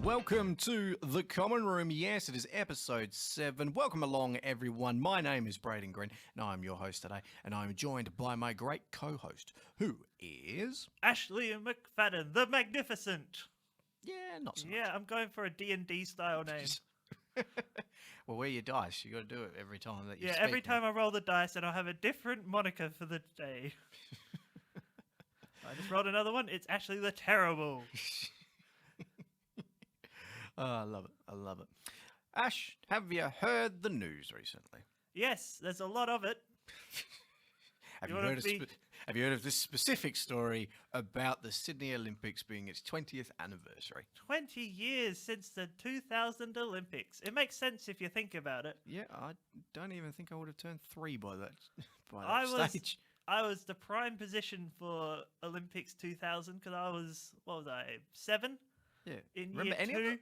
Welcome to The Common Room. Yes, it is episode 7. Welcome along, everyone. My name is Brayden Green, and I'm your host today, and I'm joined by my great co-host, who is... Ashleigh and McFadden, the Magnificent. Yeah, not so much. Yeah, I'm going for a D&D style name. Well, where you dice, you got to do it every time that you speak. Yeah, every time I roll the dice, and I'll have a different moniker for the day. I just rolled another one. It's Ashleigh the Terrible. Oh, I love it. I love it. Ash, have you heard the news recently? Yes, there's a lot of it. Have you heard of this specific story about the Sydney Olympics being its 20th anniversary? 20 years since the 2000 Olympics. It makes sense if you think about it. Yeah, I don't even think I would have turned 3 by that stage. I was the prime position for Olympics 2000 because I was, 7? Yeah. In Remember year any 2. of it?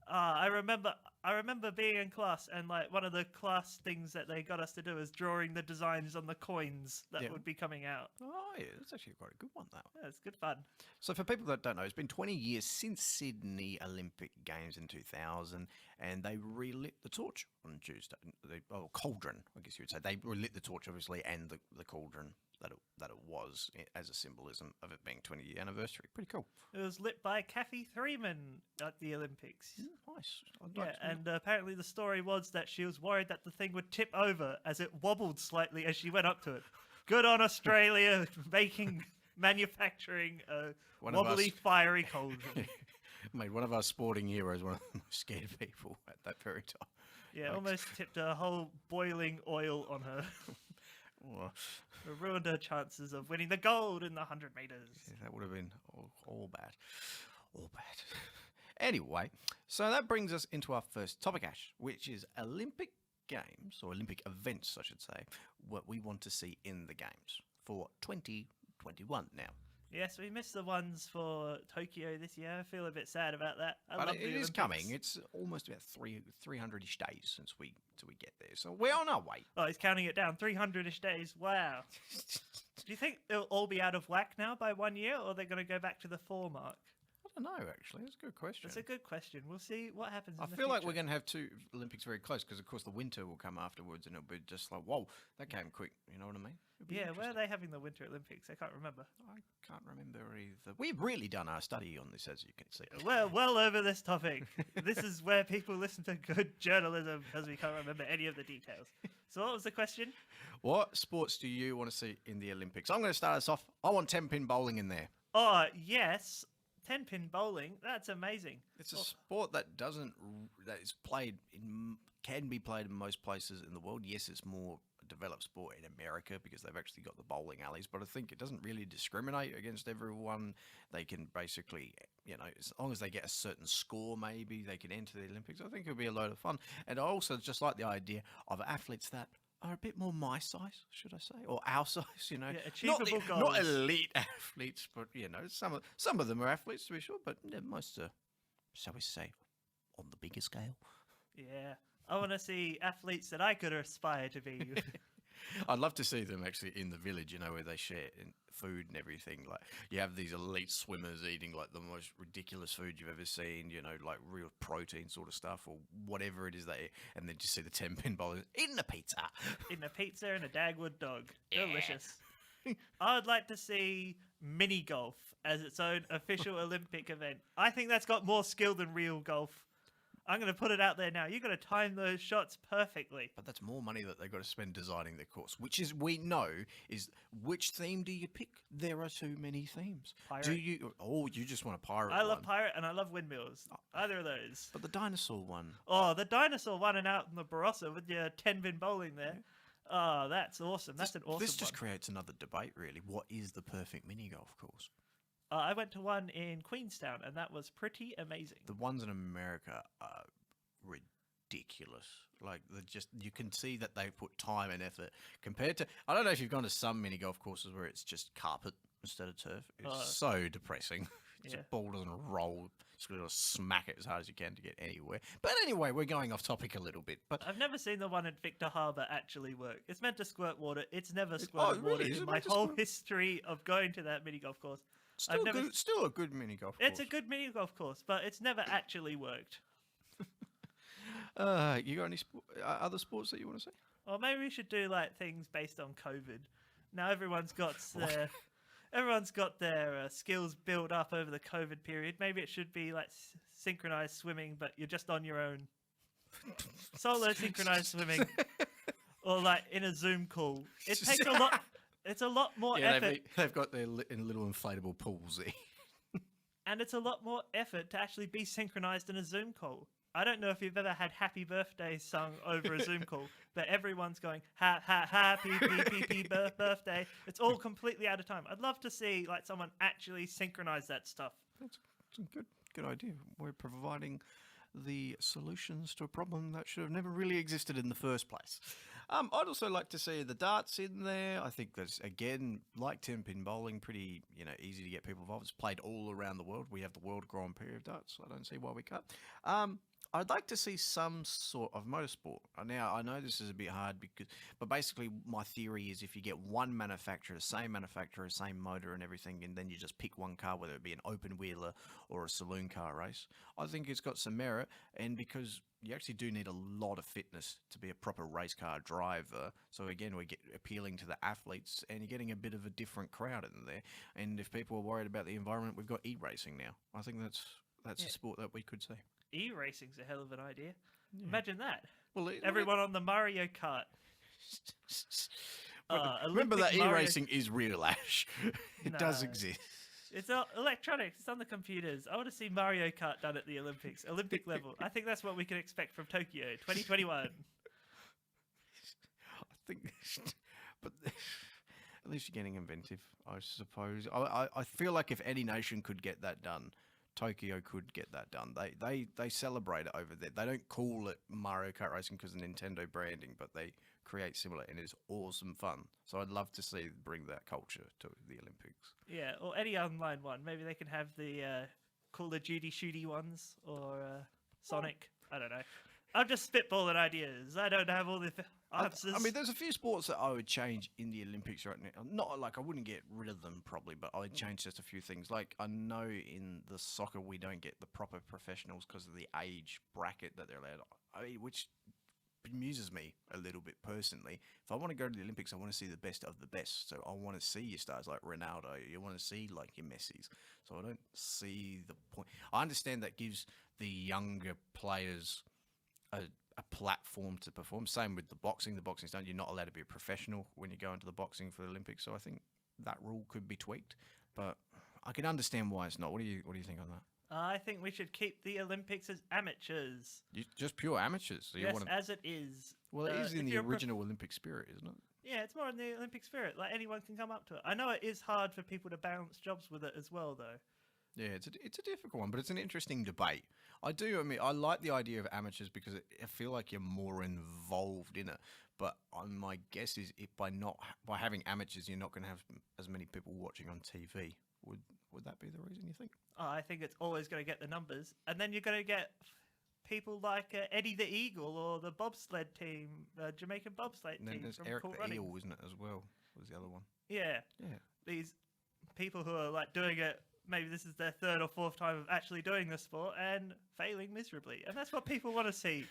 I remember being in class, and like one of the class things that they got us to do is drawing the designs on the coins that would be coming out. Oh yeah, that's actually quite a good one, that one. Yeah, it's good fun. So for people that don't know, it's been 20 years since Sydney Olympic Games in 2000, and they relit the torch on Tuesday. Cauldron, I guess you would say. They relit the torch, obviously, and the cauldron that it was as a symbolism of it being 20-year anniversary. Pretty cool. It was lit by Kathy Freeman at the Olympics. Nice. And apparently the story was that she was worried that the thing would tip over as it wobbled slightly as she went up to it. Good on Australia, manufacturing a wobbly, fiery cauldron. Made one of our sporting heroes one of the most scared people at that very time. Yeah, almost tipped a whole boiling oil on her. It ruined her chances of winning the gold in the 100 meters. Yeah, that would have been all bad. All bad. Anyway, so that brings us into our first topic, Ash, which is Olympic Games, or Olympic events, I should say, what we want to see in the Games for 2021 now. Yes, we missed the ones for Tokyo this year. I feel a bit sad about that. But it is coming. It's almost about 300-ish days since we get there. So we're on our way. Oh, he's counting it down. 300-ish days. Wow. Do you think it'll all be out of whack now by 1 year, or they're going to go back to the 4 mark? I don't know, actually. That's a good question. That's a good question. We'll see what happens I feel like we're going to have 2 Olympics very close because, of course, the winter will come afterwards and it'll be just like, whoa, that came quick. You know what I mean? Yeah, where are they having the Winter Olympics? I can't remember. I can't remember either. We've really done our study on this, as you can see. Well over this topic. This is where people listen to good journalism because we can't remember any of the details. So what was the question? What sports do you want to see in the Olympics? I'm going to start us off. I want 10-pin bowling in there. Oh, yes. 10-pin bowling. That's amazing. It's a sport that can be played in most places in the world. Yes, it's more developed sport in America because they've actually got the bowling alleys, but I think it doesn't really discriminate against everyone. They can basically, as long as they get a certain score, maybe they can enter the Olympics. I think it'll be a load of fun. And I also just like the idea of athletes that are a bit more my size, should I say, or our size, Yeah, achievable goals. Not elite athletes, but some of them are athletes to be sure, but most are, shall we say, on the bigger scale. Yeah, I want to see athletes that I could aspire to be. I'd love to see them actually in the village, where they share food and everything. Like you have these elite swimmers eating like the most ridiculous food you've ever seen, like real protein sort of stuff or whatever it is and then just see the 10-pin bowlers eating a pizza. Eating a pizza and a Dagwood dog. Yeah. Delicious. I would like to see mini golf as its own official Olympic event. I think that's got more skill than real golf. I'm going to put it out there now. You've got to time those shots perfectly. But that's more money that they've got to spend designing their course, which is, we know, is which theme do you pick? There are too many themes. Pirate. You just want a pirate I one. love pirate and I love windmills. Either of those. But the dinosaur one. Oh, the dinosaur one and out in the Barossa with your 10-pin bowling there. Yeah. Oh, that's awesome. That's an awesome This just one. creates another debate, really. What is the perfect mini golf course? I went to one in Queenstown and that was pretty amazing. The ones in America are ridiculous. Like you can see that they've put time and effort compared to. I don't know if you've gone to some mini golf courses where it's just carpet instead of turf. It's so depressing. The ball doesn't roll. Just got to smack it as hard as you can to get anywhere. But anyway, we're going off topic a little bit. But I've never seen the one at Victor Harbour actually work. It's meant to squirt water. It's never squirted water Is in it my meant to whole squirt? history of going to that mini golf course. Still good. Still a good mini golf course. It's a good mini golf course, but it's never actually worked. You got any other sports that you want to say? Or maybe we should do like things based on COVID. Now everyone's got their skills built up over the COVID period. Maybe it should be like synchronized swimming, but you're just on your own. Solo synchronized swimming, or like in a Zoom call. It takes a lot. It's a lot more effort. They've got their little inflatable pools there. And it's a lot more effort to actually be synchronized in a Zoom call. I don't know if you've ever had Happy Birthday sung over a Zoom call, but everyone's going, happy birthday. It's all completely out of time. I'd love to see like someone actually synchronize that stuff. That's a good idea. We're providing the solutions to a problem that should have never really existed in the first place. I'd also like to see the darts in there. I think there's, again, like 10-pin bowling, pretty easy to get people involved. It's played all around the world. We have the World Grand Prix of darts. I don't see why we can't. I'd like to see some sort of motorsport. Now, I know this is a bit hard, but basically my theory is if you get one manufacturer, same motor and everything, and then you just pick one car, whether it be an open wheeler or a saloon car race, I think it's got some merit. And because you actually do need a lot of fitness to be a proper race car driver, so again, we get appealing to the athletes, and you're getting a bit of a different crowd in there. And if people are worried about the environment, we've got e-racing now. I think that's a sport that we could see. E-racing's a hell of an idea. Yeah. Imagine that. Well, everyone on the Mario Kart. Remember that e-racing is real, Ash. It does exist. It's electronics. It's on the computers. I want to see Mario Kart done at the Olympics. Olympic level. I think that's what we can expect from Tokyo 2021. I think... But at least you're getting inventive, I suppose. I feel like if any nation could get that done, Tokyo could get that done. They celebrate it over there. They don't call it Mario Kart Racing because of Nintendo branding, but they create similar, and it's awesome fun. So I'd love to see bring that culture to the Olympics. Yeah, or any online one. Maybe they can have the Call of Duty shooty ones, or Sonic. I don't know. I'm just spitballing ideas. I don't have all the answers. I mean, there's a few sports that I would change in the Olympics right now. Not like I wouldn't get rid of them probably, but I would change just a few things. Like I know in the soccer we don't get the proper professionals because of the age bracket that they're allowed. Which amuses me a little bit personally. If I want to go to the Olympics, I want to see the best of the best. So I want to see your stars like Ronaldo. You want to see like your Messis. So I don't see the point. I understand that gives the younger players a platform to perform. Same with the boxing. The boxing's done. You're not allowed to be a professional when you go into the boxing for the Olympics. So I think that rule could be tweaked. But I can understand why it's not. What do you think on that? I think we should keep the Olympics as amateurs. Just pure amateurs. So yes, as it is. Well, it is in the original Olympic spirit, isn't it? Yeah, it's more in the Olympic spirit. Like anyone can come up to it. I know it is hard for people to balance jobs with it as well, though. Yeah, it's a difficult one, but it's an interesting debate. I like the idea of amateurs because I feel like you're more involved in it. But my guess is by having amateurs, you're not going to have as many people watching on TV. Would that be the reason you think? Oh, I think it's always going to get the numbers, and then you're going to get people like Eddie the Eagle or the bobsled team, Jamaican bobsled team. And then there's from Eric Cool the Running. Eel, isn't it, as well? Was the other one? Yeah. These people who are like doing it. Maybe this is their third or fourth time of actually doing the sport and failing miserably, and that's what people want to see.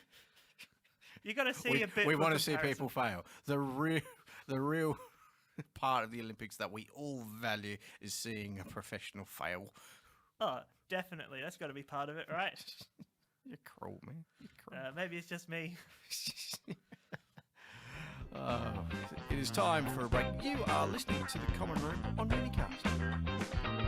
You got to see a bit. We want to see people fail. The real part of the Olympics that we all value is seeing a professional fail. Oh, definitely. That's got to be part of it, right? You're cruel, man. You're cruel. Maybe it's just me. It is time for a break. You are listening to The Common Room on Unicast.